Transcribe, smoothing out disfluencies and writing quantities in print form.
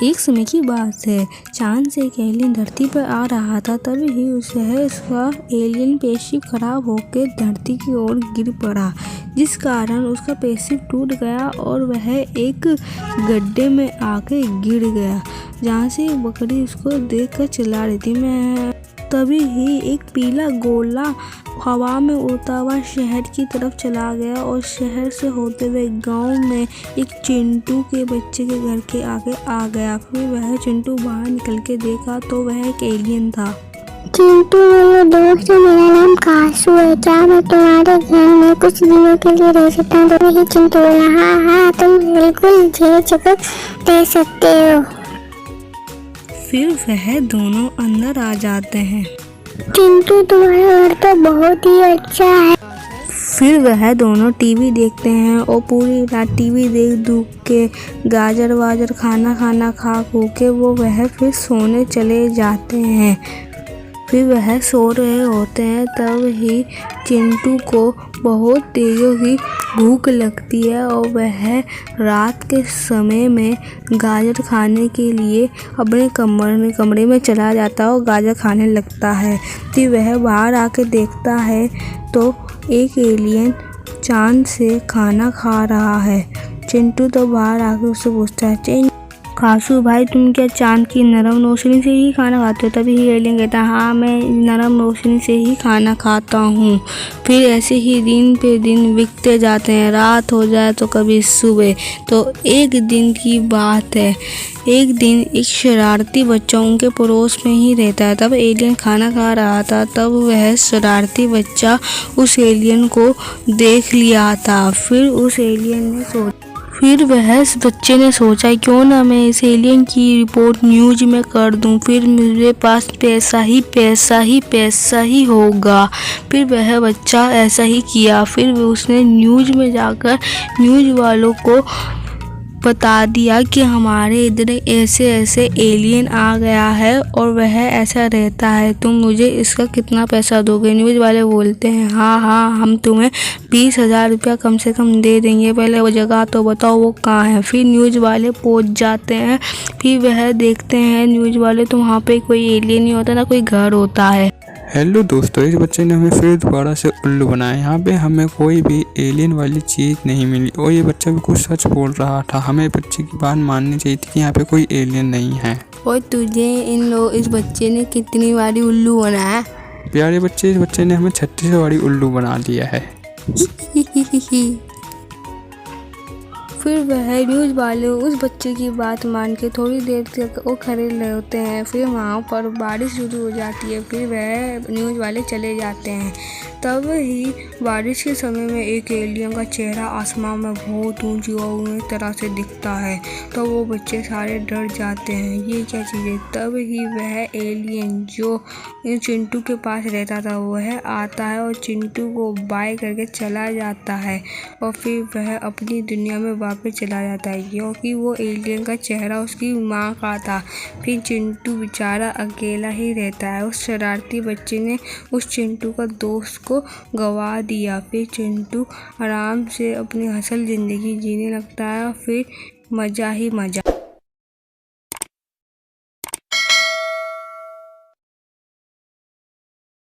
एक समय की बात है, चांद से एक एलियन धरती पर आ रहा था। तभी ही उसका एलियन स्पेसशिप खराब होकर धरती की ओर गिर पड़ा, जिस कारण उसका स्पेसशिप टूट गया और वह एक गड्ढे में आके गिर गया, जहाँ से एक बकरी उसको देखकर चिल्ला रही थी। तभी ही एक पीला गोला हवा में उड़ता हुआ शहर की तरफ चला गया और शहर से होते हुए गांव में एक चिंटू के बच्चे के घर के आगे आ गया। फिर वह चिंटू बाहर निकल के देखा तो वह एक एलियन था। चिंटू मेरे दोस्त, मेरा नाम कासू है। क्या मैं तुम्हारे घर में कुछ दिनों के लिए रह सकता हूँ? तो चिंटू बोला, हाँ तुम बिल्कुल बेझिझक रह सकते हो। फिर वह दोनों अंदर आ जाते हैं। चिंटू तुम्हारा घर तो बहुत ही अच्छा है। फिर वह दोनों टीवी देखते हैं और पूरी रात टीवी देख दुख के गाजर वाजर खाना खा के वह फिर सोने चले जाते हैं। फिर वह सो रहे होते हैं, तब ही चिंटू को बहुत तेज़ों की भूख लगती है और वह रात के समय में गाजर खाने के लिए अपने कमरे में चला जाता है और गाजर खाने लगता है। फिर वह बाहर आके देखता है तो एक एलियन चांद से खाना खा रहा है। चिंटू तो बाहर आके उससे पूछता है, कासू भाई तुम क्या चांद की नरम रोशनी से ही खाना खाते हो? तभी ही एलियन कहता है, हाँ मैं नरम रोशनी से ही खाना खाता हूँ। फिर ऐसे ही दिन पे दिन बीतते जाते हैं, रात हो जाए तो कभी सुबह। तो एक दिन की बात है, एक दिन एक शरारती बच्चा उनके पड़ोस में ही रहता है। तब एलियन खाना खा रहा था, तब वह शरारती बच्चा उस एलियन को देख लिया था। फिर वह बच्चे ने सोचा, क्यों ना मैं इस एलियन की रिपोर्ट न्यूज में कर दूं, फिर मेरे पास पैसा ही होगा। फिर वह बच्चा ऐसा ही किया। फिर उसने न्यूज में जाकर न्यूज वालों को बता दिया कि हमारे इधर ऐसे एलियन आ गया है और वह ऐसा रहता है, तुम मुझे इसका कितना पैसा दोगे? न्यूज़ वाले बोलते हैं, हाँ हम तुम्हें 20,000 रुपया कम से कम दे देंगे, पहले वो जगह तो बताओ वो कहाँ है। फिर न्यूज़ वाले पहुंच जाते हैं। फिर वह देखते हैं न्यूज़ वाले तो वहाँ पे कोई एलियन नहीं होता ना कोई घर होता है। हेलो दोस्तों, इस बच्चे ने हमें फिर दोबारा से उल्लू बनाया। यहाँ पे हमें कोई भी एलियन वाली चीज़ नहीं मिली और ये बच्चा भी कुछ सच बोल रहा था। हमें बच्चे की बात माननी चाहिए थी कि यहाँ पे कोई एलियन नहीं है। और तुझे इस बच्चे ने कितनी बारी उल्लू बनाया? प्यारे बच्चे, इस बच्चे ने हमें 36 बारी उल्लू बना दिया है। फिर वह न्यूज़ वाले उस बच्चे की बात मान के थोड़ी देर तक वो खड़े रहे होते हैं। फिर वहाँ पर बारिश शुरू हो जाती है। फिर वह न्यूज़ वाले चले जाते हैं। तब ही बारिश के समय में एक एलियन का चेहरा आसमान में बहुत ऊंची और तरह से दिखता है। तो वो बच्चे सारे डर जाते हैं, ये क्या चीज़ है। तब ही वह एलियन जो चिंटू के पास रहता था वह आता है और चिंटू को बाय करके चला जाता है और फिर वह अपनी दुनिया में वापस चला जाता है, क्योंकि वो एलियन का चेहरा उसकी माँ का था। फिर चिंटू बेचारा अकेला ही रहता है। उस शरारती बच्चे ने उस चिंटू का दोस्त को गवा दिया। फिर चिंटू आराम से अपनी असल ज़िंदगी जीने लगता है। फिर मज़ा ही मज़ा।